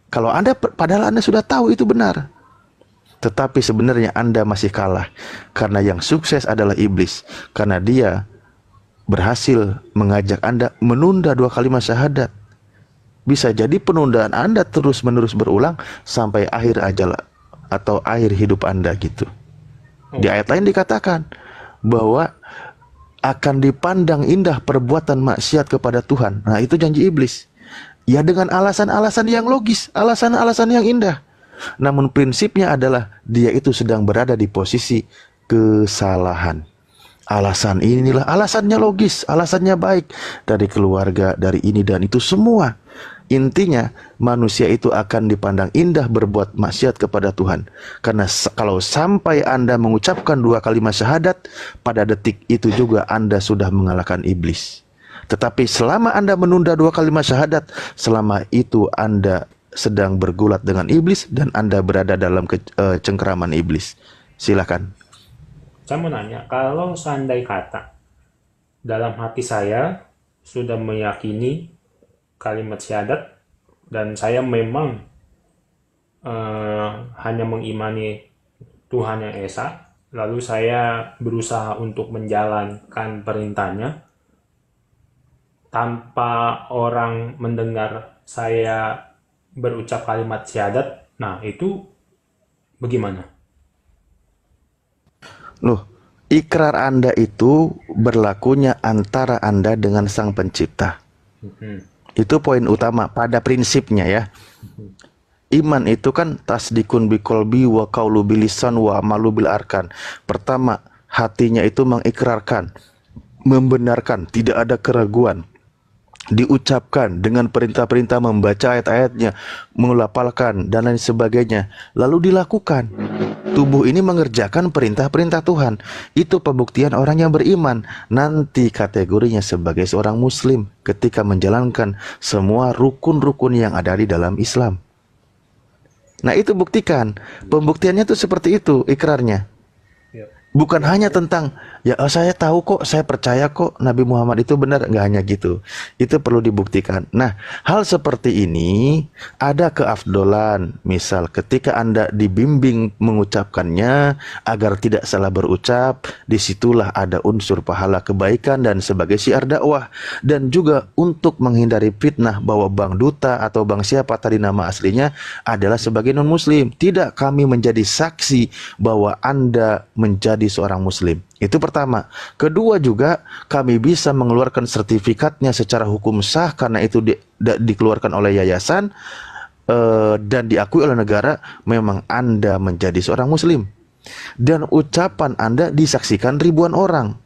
Kalau padahal Anda sudah tahu itu benar, tetapi sebenarnya Anda masih kalah, karena yang sukses adalah iblis, karena dia berhasil mengajak Anda menunda 2 kalimat syahadat. Bisa jadi penundaan Anda terus-menerus berulang sampai akhir ajal atau akhir hidup Anda gitu. Di ayat lain dikatakan bahwa akan dipandang indah perbuatan maksiat kepada Tuhan. Nah, itu janji iblis. Ya, dengan alasan-alasan yang logis, alasan-alasan yang indah. Namun prinsipnya adalah dia itu sedang berada di posisi kesalahan. Alasan inilah, alasannya logis, alasannya baik, dari keluarga, dari ini dan itu semua. Intinya manusia itu akan dipandang indah berbuat maksiat kepada Tuhan. Karena kalau sampai Anda mengucapkan 2 kalimat syahadat, pada detik itu juga Anda sudah mengalahkan iblis. Tetapi selama Anda menunda 2 kalimat syahadat, selama itu Anda sedang bergulat dengan iblis dan Anda berada dalam cengkeraman iblis. Silakan. Saya mau nanya, kalau seandai kata dalam hati saya sudah meyakini kalimat syahadat dan saya memang hanya mengimani Tuhan yang Esa, lalu saya berusaha untuk menjalankan perintahnya tanpa orang mendengar saya berucap kalimat syahadat, nah itu bagaimana? Loh, ikrar Anda itu berlakunya antara Anda dengan Sang Pencipta. Itu poin utama pada prinsipnya ya. Iman itu kan tasdikun biqolbi wa qaulu bilisan wa amalu bil arkan. Pertama, hatinya itu mengikrarkan, membenarkan, tidak ada keraguan. Diucapkan dengan perintah-perintah, membaca ayat-ayatnya, melafalkan dan lain sebagainya, lalu dilakukan. Tubuh ini mengerjakan perintah-perintah Tuhan. Itu pembuktian orang yang beriman. Nanti kategorinya sebagai seorang muslim ketika menjalankan semua rukun-rukun yang ada di dalam Islam. Nah, itu buktikan. Pembuktiannya itu seperti itu ikrarnya. Bukan hanya tentang ya saya tahu kok, saya percaya kok Nabi Muhammad itu benar, nggak hanya gitu. Itu perlu dibuktikan. Nah, hal seperti ini ada keafdolan. Misal ketika Anda dibimbing mengucapkannya agar tidak salah berucap, disitulah ada unsur pahala kebaikan dan sebagai syiar dakwah. Dan juga untuk menghindari fitnah bahwa Bang Duta atau Bang siapa tadi nama aslinya adalah sebagai non-muslim. Tidak, kami menjadi saksi bahwa Anda menjadi seorang muslim. Itu pertama. Kedua juga kami bisa mengeluarkan sertifikatnya secara hukum sah karena itu dikeluarkan oleh yayasan dan diakui oleh negara, memang Anda menjadi seorang muslim. Dan ucapan Anda disaksikan ribuan orang.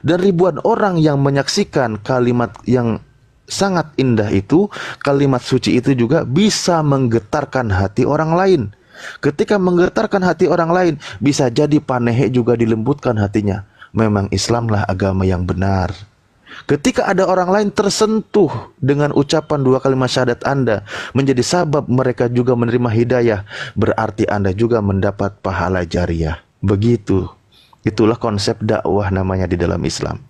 Dan ribuan orang yang menyaksikan kalimat yang sangat indah itu, kalimat suci itu juga bisa menggetarkan hati orang lain. Ketika menggetarkan hati orang lain, bisa jadi panehe juga dilembutkan hatinya. Memang Islamlah agama yang benar. Ketika ada orang lain tersentuh dengan ucapan 2 kalimat syahadat Anda, menjadi sabab mereka juga menerima hidayah, berarti Anda juga mendapat pahala jariah. Begitu. Itulah konsep dakwah namanya di dalam Islam.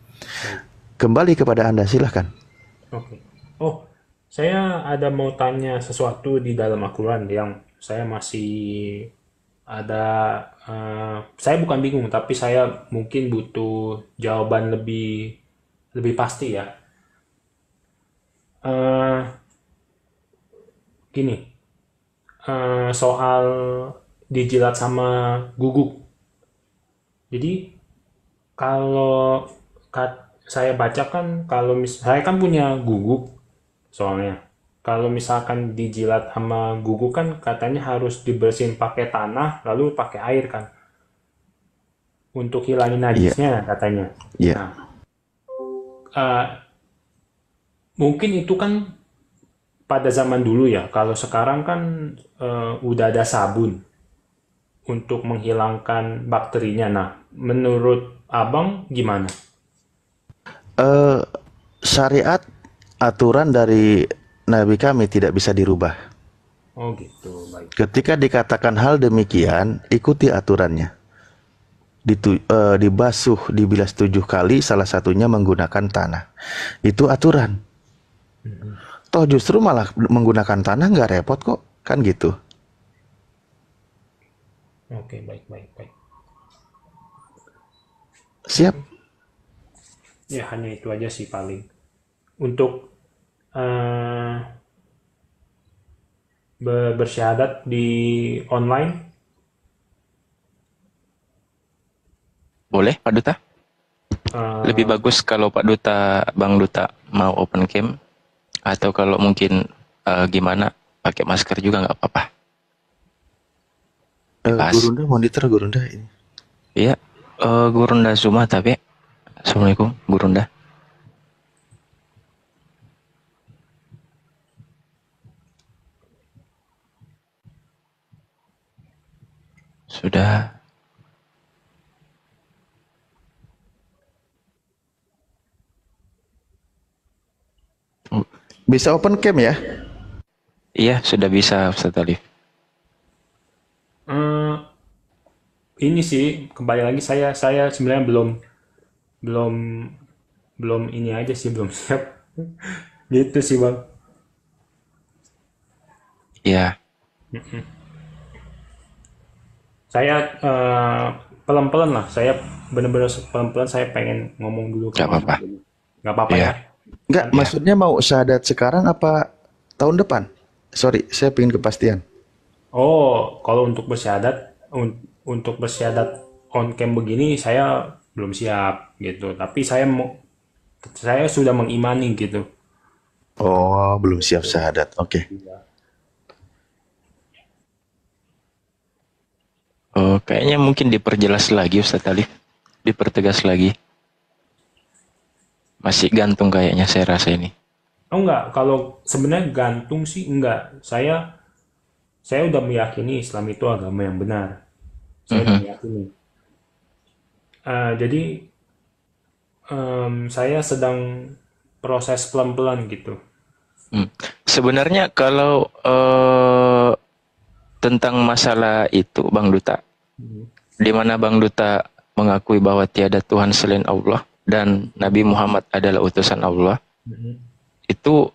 Kembali kepada Anda, silahkan. Oke. Oh, saya ada mau tanya sesuatu di dalam Al-Quran yang saya masih ada, saya bukan bingung, tapi saya mungkin butuh jawaban lebih lebih pasti ya. Eh, Gini, soal dijilat sama guguk. Jadi kalau saya baca kan, saya kan punya guguk soalnya. Kalau misalkan dijilat sama guguk kan katanya harus dibersihin pakai tanah lalu pakai air kan untuk hilangin Iya, najisnya katanya. iya. Nah, eh, mungkin itu kan pada zaman dulu ya. Kalau sekarang kan udah ada sabun untuk menghilangkan bakterinya. Nah, menurut Abang gimana? Eh, Syariat aturan dari Nabi kami tidak bisa dirubah. Oh gitu, baik. Ketika dikatakan hal demikian, ikuti aturannya. Dibasuh, dibilas 7 kali, salah satunya menggunakan tanah. Itu aturan. Toh justru malah menggunakan tanah nggak repot kok, kan gitu. Oke, baik, baik, baik. Siap. Ya, hanya itu aja sih paling. Untuk eh, bersyahadat di online, Boleh Pak Duta? Lebih eh, bagus kalau Pak Duta, Bang Duta mau open cam, atau kalau mungkin gimana pakai masker juga nggak apa-apa. Bebas. Gurunda monitor Gurunda ini. Iya, Gurunda Zuma tapi. Assalamualaikum, Gurunda. Sudah. Bisa open cam ya? Iya, sudah bisa Ustaz Alif. eh, ini sih kembali lagi saya sebenarnya belum belum belum ini aja sih belum siap. Gitu sih Bang. Iya, Saya pelan-pelan lah. Saya benar-benar pelan-pelan saya pengen ngomong dulu ke nggak Mama apa-apa. dulu. Nggak apa-apa Iya, ya? Enggak, iya. maksudnya mau syahadat sekarang apa tahun depan? Sorry, saya pengen kepastian. Oh, kalau untuk bersyahadat on cam begini saya belum siap gitu. Tapi saya sudah mengimani gitu. Oh, belum siap syahadat. Oke. Oh, kayaknya mungkin diperjelas lagi Ustaz Alif. Dipertegas lagi. Masih gantung kayaknya saya rasa ini. Oh enggak, kalau sebenarnya gantung sih enggak. Saya udah meyakini Islam itu agama yang benar. Saya udah Mhm. meyakini. Jadi saya sedang proses pelan-pelan gitu. Hmm. Sebenarnya kalau tentang masalah itu Bang Duta, di mana Bang Duta mengakui bahwa tiada Tuhan selain Allah dan Nabi Muhammad adalah utusan Allah, itu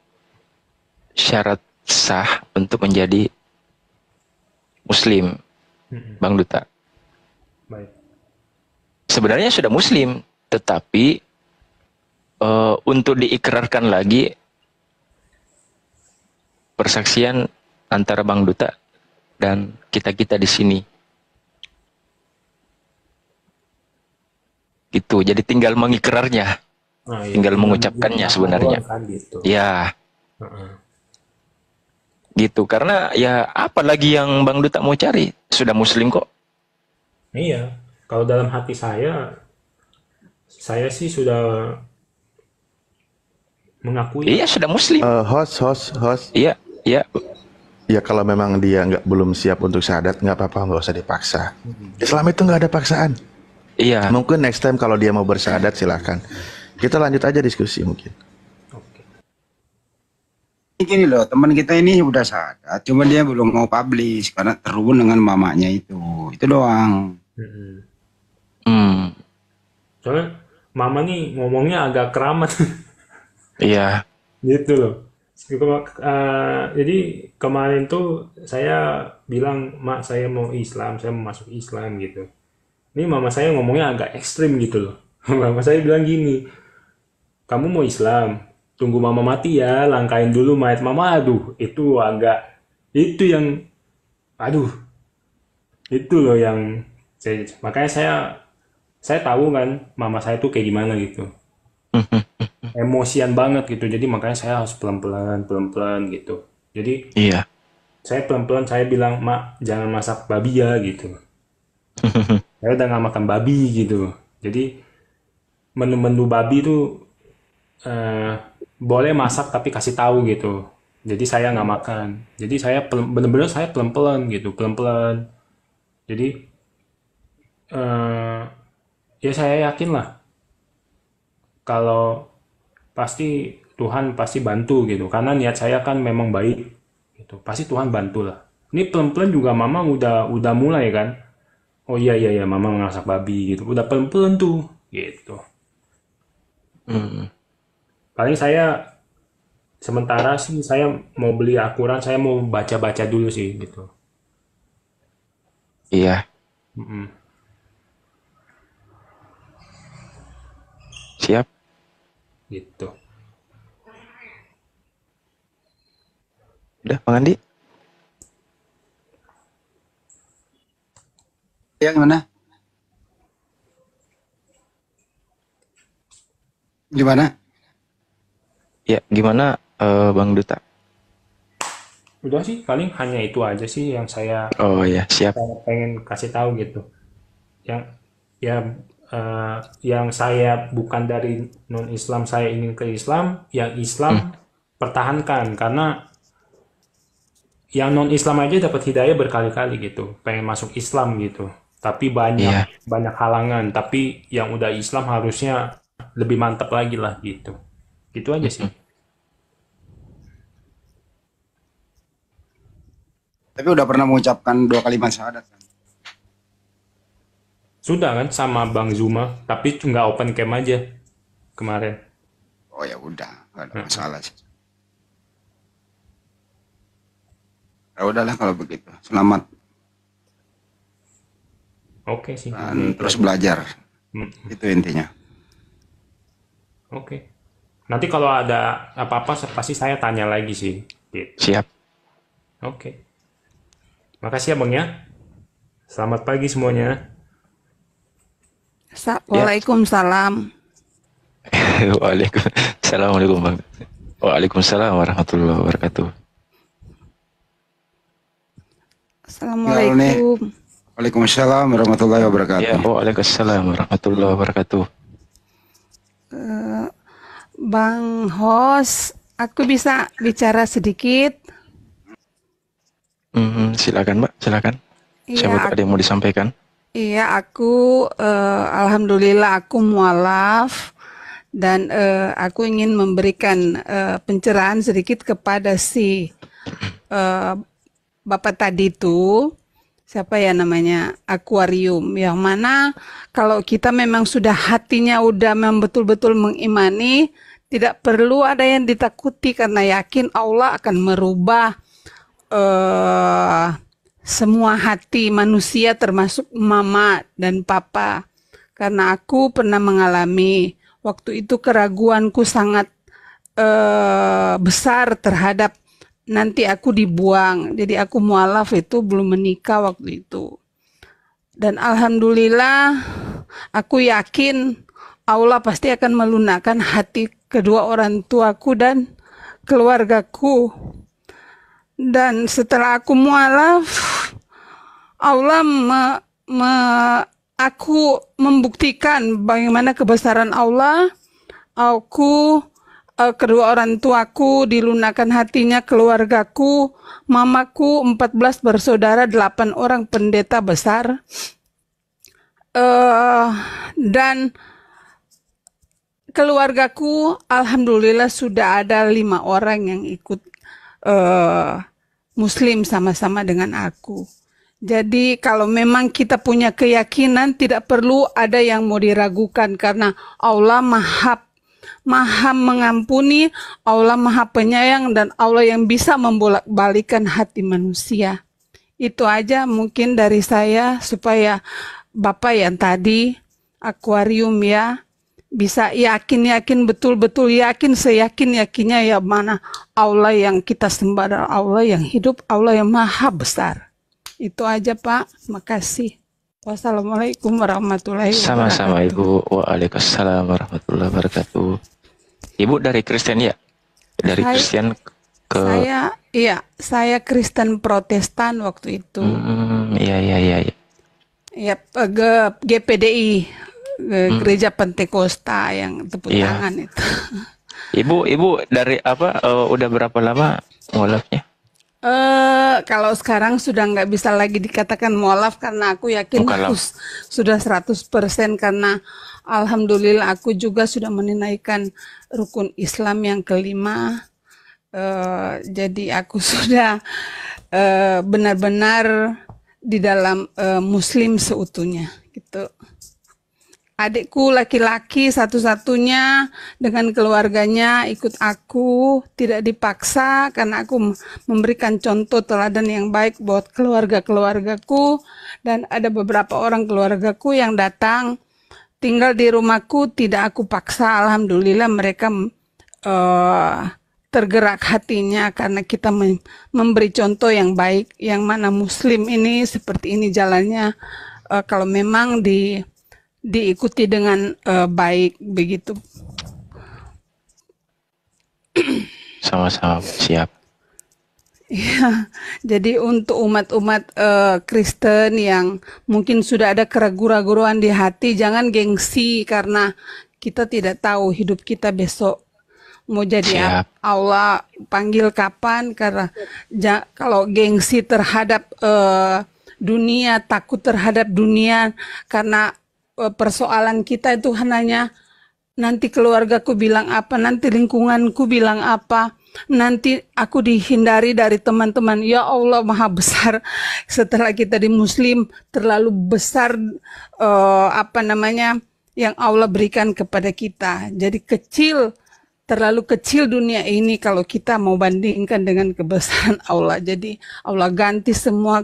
syarat sah untuk menjadi Muslim, Bang Duta. Baik. Sebenarnya sudah Muslim, tetapi untuk diikrarkan lagi persaksian antara Bang Duta dan kita-kita di sini. Gitu, jadi tinggal mengikrarnya, Nah, ya, tinggal tinggal mengucapkannya menerima sebenarnya. Allah kan gitu. Ya, Heeh. gitu. Karena ya apalagi yang Bang Duta mau cari? Sudah Muslim kok. Iya, kalau dalam hati saya sih sudah mengakui. Iya, sudah Muslim. Host. Iya, iya. Ya kalau memang dia belum siap untuk syahadat, nggak apa-apa, nggak usah dipaksa. Islam itu nggak ada paksaan. Iya, Mungkin next time kalau dia mau bersyahadat silahkan. Kita lanjut aja diskusi mungkin. Oke. Gini loh, teman kita ini udah sadar, cuma dia belum mau publish karena terhubung dengan mamanya itu. Itu doang. Mm-mm. hmm, Soalnya Mama nih ngomongnya agak keramat iya. gitu loh. Jadi kemarin tuh saya bilang, Mak, saya mau Islam, saya mau masuk Islam gitu. Ini mama saya ngomongnya agak ekstrim gitu loh. Mama saya bilang gini, kamu mau Islam, tunggu mama mati ya, langkain dulu mayat mama. Aduh, itu itu yang, aduh, itu loh yang, makanya saya tahu kan, mama saya tuh kayak gimana gitu. Emosian banget gitu, jadi makanya saya harus pelan-pelan gitu. Jadi Iya. saya pelan-pelan saya bilang, Mak, jangan masak babi ya gitu. Saya udah nggak makan babi gitu. Jadi menu-menu babi itu boleh masak tapi kasih tahu gitu. Jadi saya nggak makan. Jadi saya bener-bener saya pelan-pelan gitu, pelan-pelan. Jadi ya saya yakin lah kalau pasti Tuhan pasti bantu gitu. Karena niat saya kan memang baik gitu. Pasti Tuhan bantu lah. Ini pelan-pelan juga mama udah mulai kan. Oh iya mama masak babi gitu. Udah pelan-pelan tuh gitu. Paling saya sementara sih saya mau beli Al-Quran, saya mau baca-baca dulu sih gitu. Iya. Mm-mm. Siap. Gitu. Udah, Bang Andi? Ya gimana? Gimana? Ya, gimana Bang Duta? Udah sih, paling hanya itu aja sih yang saya Oh ya, siap. pengen kasih tahu gitu. Yang ya yang saya bukan dari non-Islam, saya ingin ke Islam, yang Islam pertahankan karena yang non-Islam aja dapat hidayah berkali-kali gitu, pengen masuk Islam gitu. Tapi Iya. banyak halangan, tapi yang udah Islam harusnya lebih mantap lagi lah gitu. Gitu aja sih. Tapi udah pernah mengucapkan 2 kalimat syahadat kan? Sudah kan sama Bang Zuma, tapi nggak open cam aja kemarin. Oh ya udah, nggak ada masalah sih. Ya udahlah kalau begitu. Selamat Oke sih. dan terus belajar. Itu intinya. Oke. Nanti kalau ada apa-apa pasti saya tanya lagi sih. Gitu. Siap. Oke. Makasih ya Bang ya. Selamat pagi semuanya. Waalaikumsalam. Assalamualaikum Bang. Waalaikumsalam warahmatullahi wabarakatuh. Assalamualaikum. Waalaikumsalam warahmatullahi wabarakatuh. Ya, waalaikumsalam warahmatullahi wabarakatuh. Bang Hos, aku bisa bicara sedikit? Silakan Mbak, silakan. Siapa ada yang mau disampaikan? Iya, aku alhamdulillah aku mualaf dan aku ingin memberikan pencerahan sedikit kepada si Bapak tadi itu. Siapa ya namanya? Akuarium. Yang mana kalau kita memang sudah hatinya udah betul-betul mengimani, tidak perlu ada yang ditakuti karena yakin Allah akan merubah semua hati manusia termasuk mama dan papa. Karena aku pernah mengalami waktu itu keraguanku sangat besar terhadap nanti aku dibuang. Jadi aku mualaf itu belum menikah waktu itu. Dan alhamdulillah aku yakin Allah pasti akan melunakkan hati kedua orang tuaku dan keluargaku. Dan setelah aku mualaf, Allah aku membuktikan bagaimana kebesaran Allah. Aku kedua orang tuaku dilunakkan hatinya, keluargaku, mamaku 14 bersaudara, 8 orang pendeta besar. Dan keluargaku alhamdulillah sudah ada 5 orang yang ikut Muslim sama-sama dengan aku. Jadi kalau memang kita punya keyakinan tidak perlu ada yang mau diragukan karena Allah Maha mengampuni, Allah Maha Penyayang, dan Allah yang bisa membolak-balikan hati manusia. Itu aja mungkin dari saya, supaya Bapak yang tadi akuarium ya bisa yakin betul-betul yakin, seyakin-yakinnya ya mana Allah yang kita sembah adalah Allah yang hidup, Allah yang maha besar. Itu aja Pak, makasih. Wassalamualaikum warahmatullahi wabarakatuh. Sama-sama Ibu. Waalaikumsalam warahmatullahi wabarakatuh. Ibu dari Kristen ya? Dari Kristen ke... Saya Kristen Protestan waktu itu. Iya. Ya, GPDI, Gereja Pentakosta yang tepuk tangan itu. Ibu dari apa? Udah berapa lama mualafnya? Kalau sekarang sudah nggak bisa lagi dikatakan mualaf, karena aku yakin aku sudah 100%, karena alhamdulillah aku juga sudah menunaikan rukun Islam yang kelima. Jadi aku sudah benar-benar di dalam Muslim seutuhnya gitu. Adikku laki-laki satu-satunya dengan keluarganya ikut aku, tidak dipaksa, karena aku memberikan contoh teladan yang baik buat keluarga-keluargaku, dan ada beberapa orang keluargaku yang datang tinggal di rumahku, tidak aku paksa. Alhamdulillah mereka tergerak hatinya karena kita memberi contoh yang baik, yang mana Muslim ini seperti ini jalannya, kalau memang diikuti dengan baik begitu. Sama-sama siap. Ya, jadi untuk umat-umat Kristen yang mungkin sudah ada keraguan-raguan di hati, jangan gengsi karena kita tidak tahu hidup kita besok mau jadi apa. Allah panggil kapan, karena kalau gengsi terhadap dunia, takut terhadap dunia, karena persoalan kita itu hanya nanti keluargaku bilang apa, nanti lingkunganku bilang apa, nanti aku dihindari dari teman-teman. Ya Allah maha besar, setelah kita di Muslim terlalu besar yang Allah berikan kepada kita. Jadi terlalu kecil dunia ini kalau kita mau bandingkan dengan kebesaran Allah. Jadi Allah ganti semua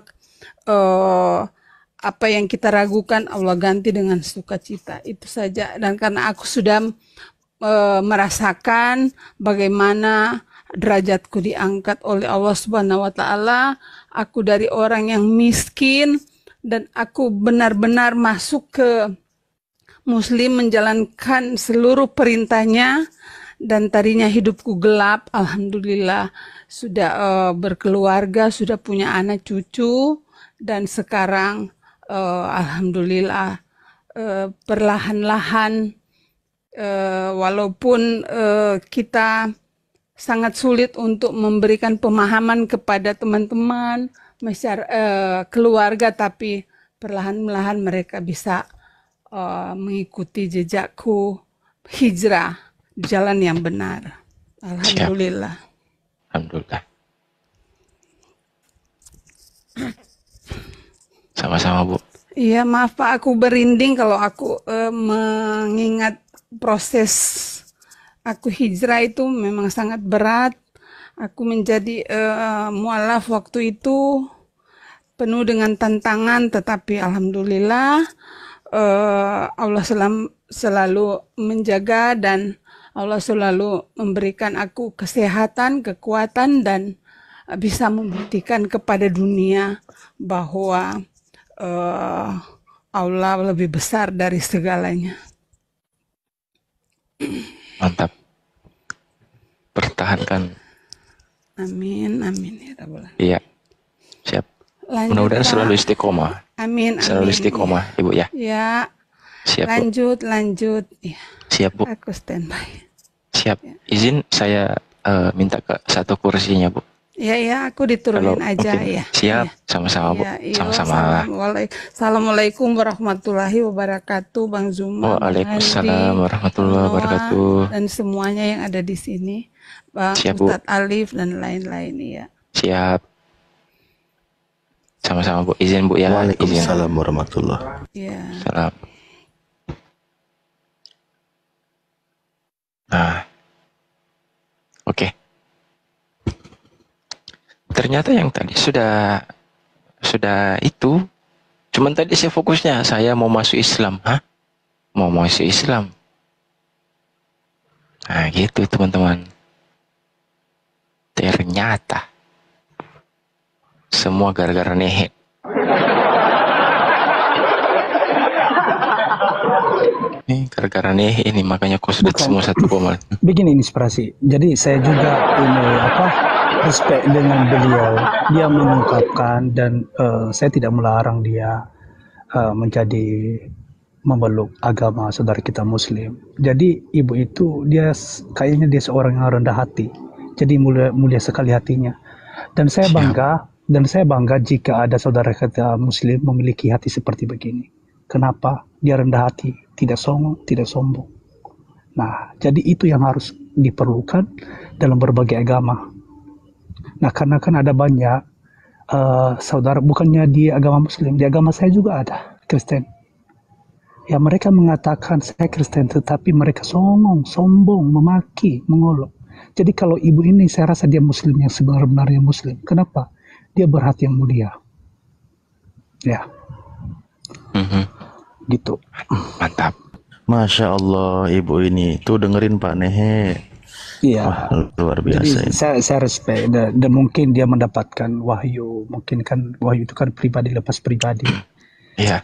apa yang kita ragukan, Allah ganti dengan sukacita. Itu saja. Dan karena aku sudah merasakan bagaimana derajatku diangkat oleh Allah Subhanahu wa taala, aku dari orang yang miskin dan aku benar-benar masuk ke Muslim, menjalankan seluruh perintahnya, dan tadinya hidupku gelap, alhamdulillah sudah berkeluarga, sudah punya anak cucu, dan sekarang alhamdulillah perlahan-lahan walaupun kita sangat sulit untuk memberikan pemahaman kepada teman-teman, keluarga, tapi perlahan-lahan mereka bisa mengikuti jejakku hijrah di jalan yang benar. Alhamdulillah. Alhamdulillah. Sama-sama Bu. Iya, maaf Pak, aku berinding kalau aku mengingat proses aku hijrah itu memang sangat berat. Aku menjadi mualaf waktu itu penuh dengan tantangan, tetapi alhamdulillah Allah selalu menjaga, dan Allah selalu memberikan aku kesehatan, kekuatan, dan bisa membuktikan kepada dunia bahwa Allah lebih besar dari segalanya. Mantap. Pertahankan. Amin, amin ya Rabbal Alamin. Iya. Siap. Mudah-mudahan selalu istiqomah. Amin, selalu istiqomah, Ibu ya. Ya. Siap, lanjut. Ya. Siap, Bu. Aku standby. Siap. Ya. Izin saya minta ke satu kursinya, Bu. Ya, aku diturunin aja ya. Siap, sama-sama Bu. Sama-sama. Assalamualaikum warahmatullahi wabarakatuh, Bang Zuma. Waalaikumsalam warahmatullahi wabarakatuh. Dan semuanya yang ada di sini, Bang Ustadz Alif dan lain-lain ya. Siap. Sama-sama Bu. Izin Bu ya. Waalaikumsalam warahmatullahi. Ya. Salam. Nah, oke. Ternyata yang tadi sudah itu. Cuman tadi saya fokusnya saya mau masuk Islam, mau masuk Islam. Nah, gitu teman-teman. Ternyata semua gara-gara Nehe. Ini gara-gara Nehe ini makanya kau sudah semua 1,5. Begini inspirasi. Jadi saya juga ini respect dengan beliau. Dia mengungkapkan dan saya tidak melarang dia menjadi memeluk agama saudara kita Muslim. Jadi ibu itu kayaknya dia seorang yang rendah hati. Jadi mulia sekali hatinya. Dan saya bangga jika ada saudara kita Muslim memiliki hati seperti begini. Kenapa? Dia rendah hati, tidak songong, tidak sombong. Nah, jadi itu yang harus diperlukan dalam berbagai agama. Nah, karena kan ada banyak saudara, bukannya di agama Muslim, di agama saya juga ada Kristen. Ya, mereka mengatakan saya Kristen, tetapi mereka songong, sombong, memaki, mengolok. Jadi kalau ibu ini saya rasa dia Muslim yang sebenarnya Muslim. Kenapa? Dia berhati yang mulia. Ya. Gitu. Mantap. Masya Allah, ibu ini tuh dengerin Pak Nehe. Iya. Wah, luar biasa. Jadi saya respect dan mungkin dia mendapatkan wahyu. Mungkin kan wahyu itu kan pribadi lepas pribadi. Iya.